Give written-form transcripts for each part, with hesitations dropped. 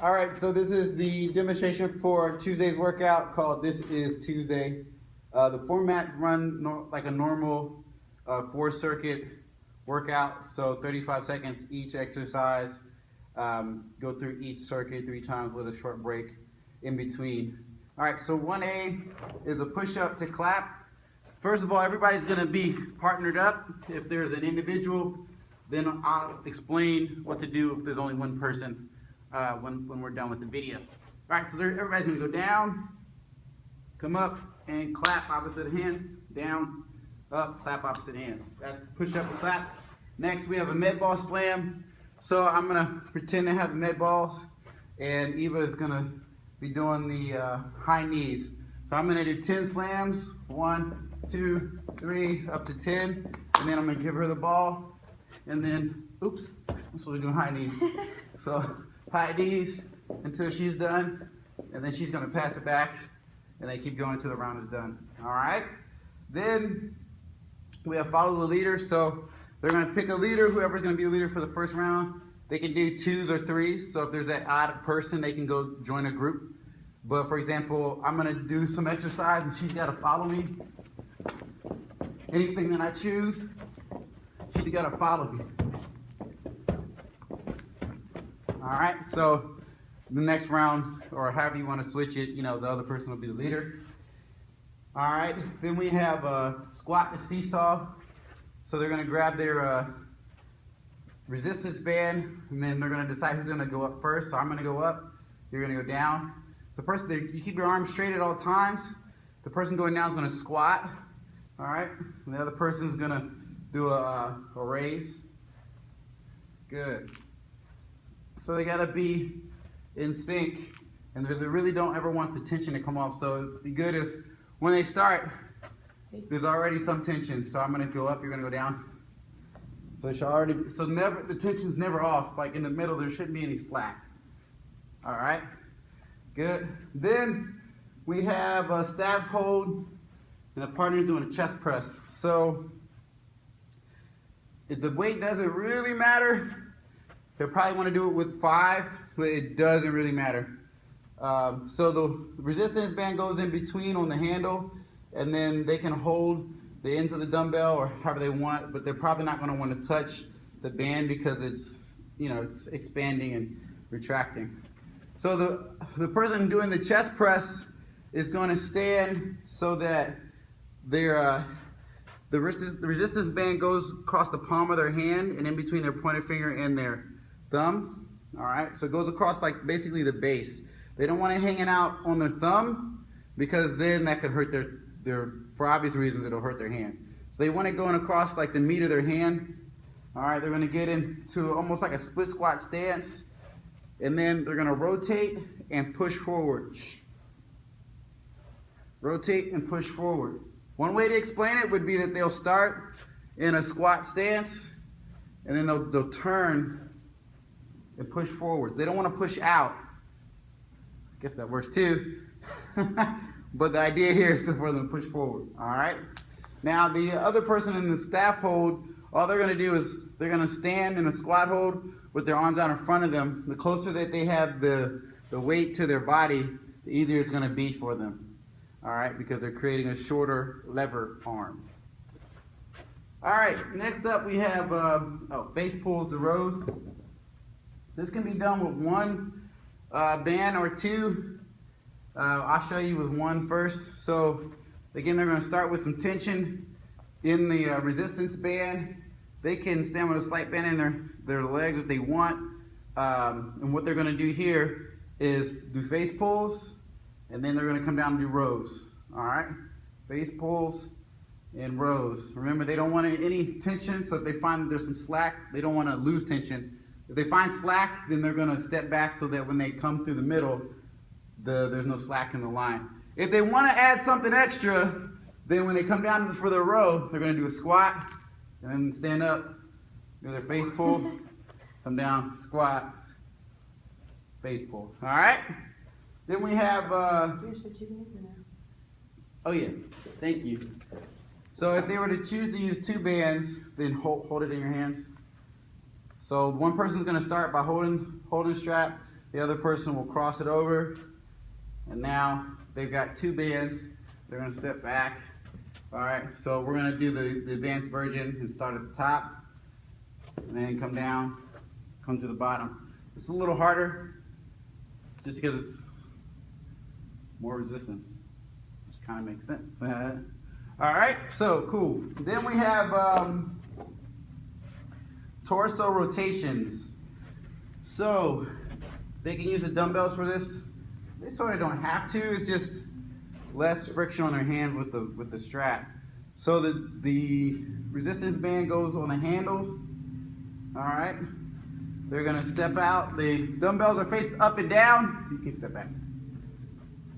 All right, so this is the demonstration for Tuesday's workout called This Is Tuesday. The format run like a normal 4-circuit workout, so 35 seconds each exercise. Go through each circuit 3 times with a short break in between. All right, so 1A is a push-up to clap. First of all, everybody's gonna be partnered up. If there's an individual, then I'll explain what to do if there's only one person. When we're done with the video. All right, so everybody's gonna go down, come up, and clap opposite hands, down, up, clap opposite hands. That's push up and clap. Next, we have a med ball slam. So I'm gonna pretend to have the med balls, and Eva is gonna be doing the high knees. So I'm gonna do 10 slams, 1, 2, 3, up to 10, and then I'm gonna give her the ball, and then, oops, I'm supposed to be doing high knees. So high knees until she's done, and then she's gonna pass it back, and they keep going until the round is done. All right? Then we have follow the leader. So they're gonna pick a leader, whoever's gonna be the leader for the first round. They can do 2s or 3s. So if there's that odd person, they can go join a group. But for example, I'm gonna do some exercise, and she's gotta follow me. Anything that I choose, she's gotta follow me. All right, so the next round, or however you want to switch it, the other person will be the leader. All right, then we have a squat to seesaw. So they're gonna grab their resistance band, and then they're gonna decide who's gonna go up first. So I'm gonna go up, you're gonna go down. You keep your arms straight at all times. The person going down is gonna squat, all right? And the other person's gonna do a raise. Good. So they gotta be in sync, and they really don't ever want the tension to come off. So it'd be good if when they start, there's already some tension. So I'm gonna go up, you're gonna go down. So the tension's never off. Like in the middle, there shouldn't be any slack. All right, good. Then we have a staff hold, and the partner's doing a chest press. So if the weight doesn't really matter, they'll probably want to do it with 5, but it doesn't really matter. So the resistance band goes in between on the handle, and then they can hold the ends of the dumbbell or however they want, but they're probably not going to want to touch the band because it's expanding and retracting. So the person doing the chest press is going to stand so that the resistance band goes across the palm of their hand and in between their pointer finger and their thumb. All right, so it goes across like basically the base. They don't want it hanging out on their thumb because then that could hurt their for obvious reasons, it'll hurt their hand. So they want it going across like the meat of their hand. All right, they're gonna get into almost like a split squat stance, and then they're gonna rotate and push forward. Rotate and push forward. One way to explain it would be that they'll start in a squat stance, and then they'll turn and push forward. They don't want to push out. I guess that works too. But the idea here is for them to push forward. All right. Now the other person in the staff hold, all they're going to do is they're going to stand in a squat hold with their arms out in front of them. The closer that they have the weight to their body, the easier it's going to be for them. All right, because they're creating a shorter lever arm. All right, next up we have face pulls to rows. This can be done with 1 band or 2. I'll show you with 1 first. So again, they're going to start with some tension in the resistance band. They can stand with a slight bend in their legs if they want. And what they're going to do here is do face pulls, and then they're going to come down and do rows. All right, face pulls and rows. Remember, they don't want any tension, so if they find that there's some slack, they don't want to lose tension. If they find slack, then they're going to step back so that when they come through the middle, there's no slack in the line. If they want to add something extra, then when they come down for their row, they're going to do a squat, and then stand up, do their face pull, come down, squat, face pull. All right? Then we have... Yours for 2 minutes or no? Oh yeah, thank you. So if they were to choose to use 2 bands, then hold it in your hands. So one person's going to start by holding strap. The other person will cross it over. And now they've got 2 bands. They're gonna step back. All right, so we're gonna do the advanced version and start at the top. And then come down, come to the bottom. It's a little harder just because it's more resistance, which kind of makes sense. All right, so cool. Then we have torso rotations. So they can use the dumbbells for this. They sort of don't have to. It's just less friction on their hands with the strap. So the resistance band goes on the handle. All right. They're gonna step out. The dumbbells are faced up and down. You can step back.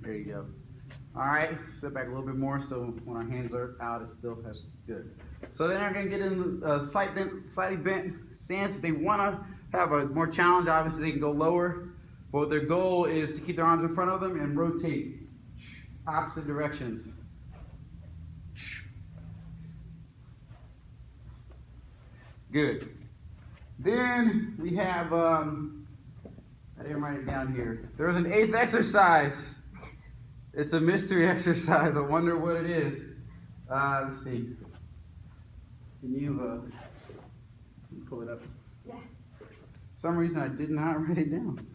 There you go. All right, step back a little bit more so when our hands are out, it's still that's good. So then they're gonna get in a slightly bent stance. If they wanna have a more challenge, obviously they can go lower. But their goal is to keep their arms in front of them and rotate opposite directions. Good. Then we have, I didn't write it down here. There's an 8th exercise. It's a mystery exercise. I wonder what it is. Let's see. Can you pull it up? Yeah. For some reason I did not write it down.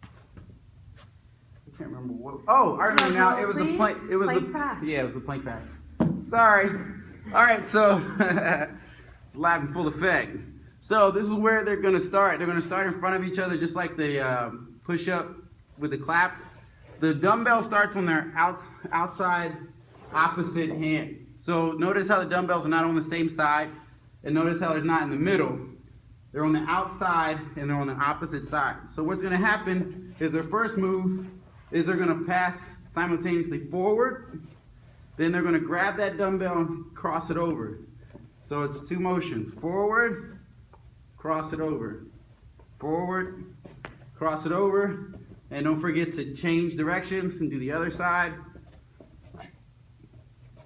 I can't remember what. Oh, I remember now. It was the plank. It was plank the pass. Yeah, it was the plank pass. Sorry. All right, so it's live in full effect. So this is where they're gonna start. They're gonna start in front of each other, just like the push-up with the clap. The dumbbell starts on their outside opposite hand. So notice how the dumbbells are not on the same side, and notice how they're not in the middle. They're on the outside and they're on the opposite side. So what's gonna happen is their first move is they're gonna pass simultaneously forward, then they're gonna grab that dumbbell and cross it over. So it's 2 motions, forward, cross it over, forward, cross it over, and don't forget to change directions and do the other side.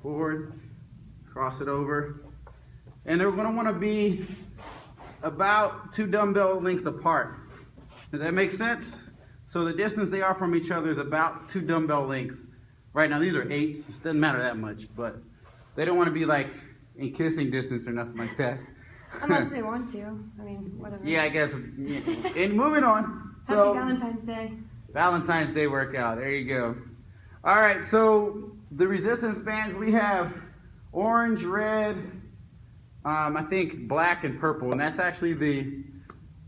Forward, cross it over. And they're gonna wanna be about 2 dumbbell lengths apart. Does that make sense? So the distance they are from each other is about 2 dumbbell lengths. Right now, these are 8s. It doesn't matter that much, but they don't wanna be like in kissing distance or nothing like that. Unless they want to. I mean, whatever. Yeah, I guess. And moving on. Happy Valentine's Day. Valentine's Day workout. There you go. All right, so the resistance bands, we have orange, red, I think black and purple, and that's actually the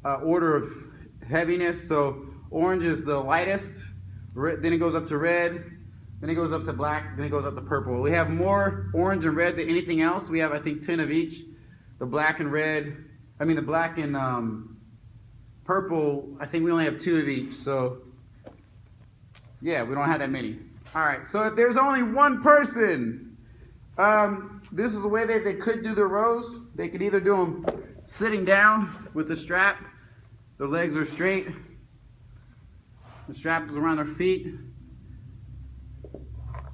order of heaviness. So orange is the lightest, then it goes up to red, then it goes up to black, then it goes up to purple. We have more orange and red than anything else. We have, I think, 10 of each. The black and purple, I think we only have 2 of each. So yeah, we don't have that many. All right, so if there's only one person, this is the way that they could do the rows. They could either do them sitting down with the strap. Their legs are straight. The strap is around their feet.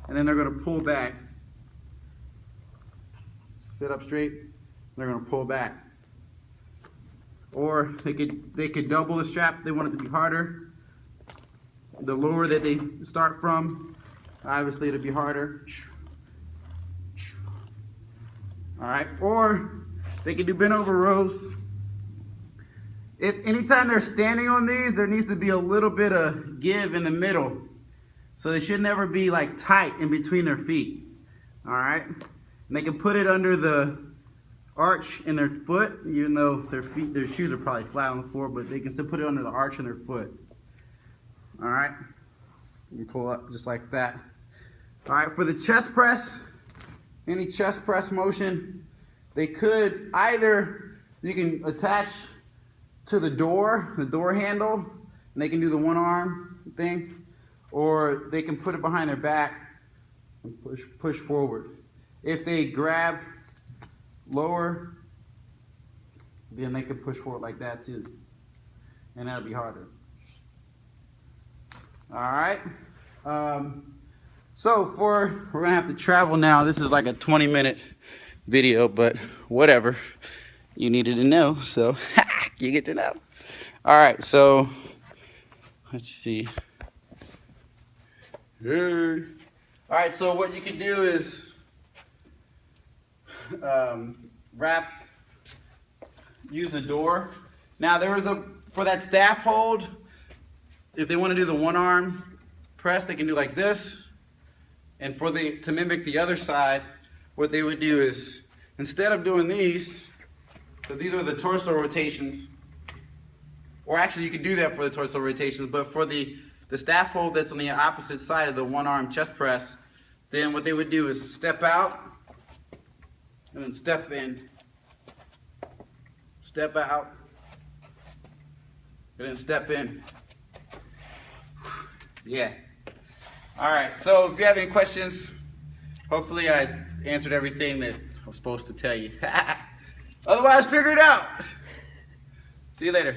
And then they're gonna pull back. Sit up straight, they're gonna pull back. Or they could double the strap if they want it to be harder. The lower that they start from, obviously it'll be harder. All right, or they can do bent over rows. If anytime they're standing on these, there needs to be a little bit of give in the middle. So they should never be like tight in between their feet. All right, and they can put it under the arch in their foot, even though their shoes are probably flat on the floor, but they can still put it under the arch in their foot. All right, you pull up just like that. All right, for the chest press, any chest press motion, they could either, you can attach to the door handle, and they can do the 1 arm thing, or they can put it behind their back and push forward. If they grab lower, then they can push forward like that too, and that'll be harder. All right, so we're gonna have to travel now. This is like a 20-minute video, but whatever, you needed to know, so you get to know. All right, so let's see. Hey. All right, so what you can do is use the door. Now for that staff hold, if they want to do the one arm press, they can do like this. And to mimic the other side, what they would do is, instead of doing these, so these are the torso rotations, or actually you can do that for the torso rotations, but for the staff hold that's on the opposite side of the one arm chest press, then what they would do is step out, and then step in, step out, and then step in. Yeah. All right, so if you have any questions, hopefully I answered everything that I was supposed to tell you. Otherwise, figure it out. See you later.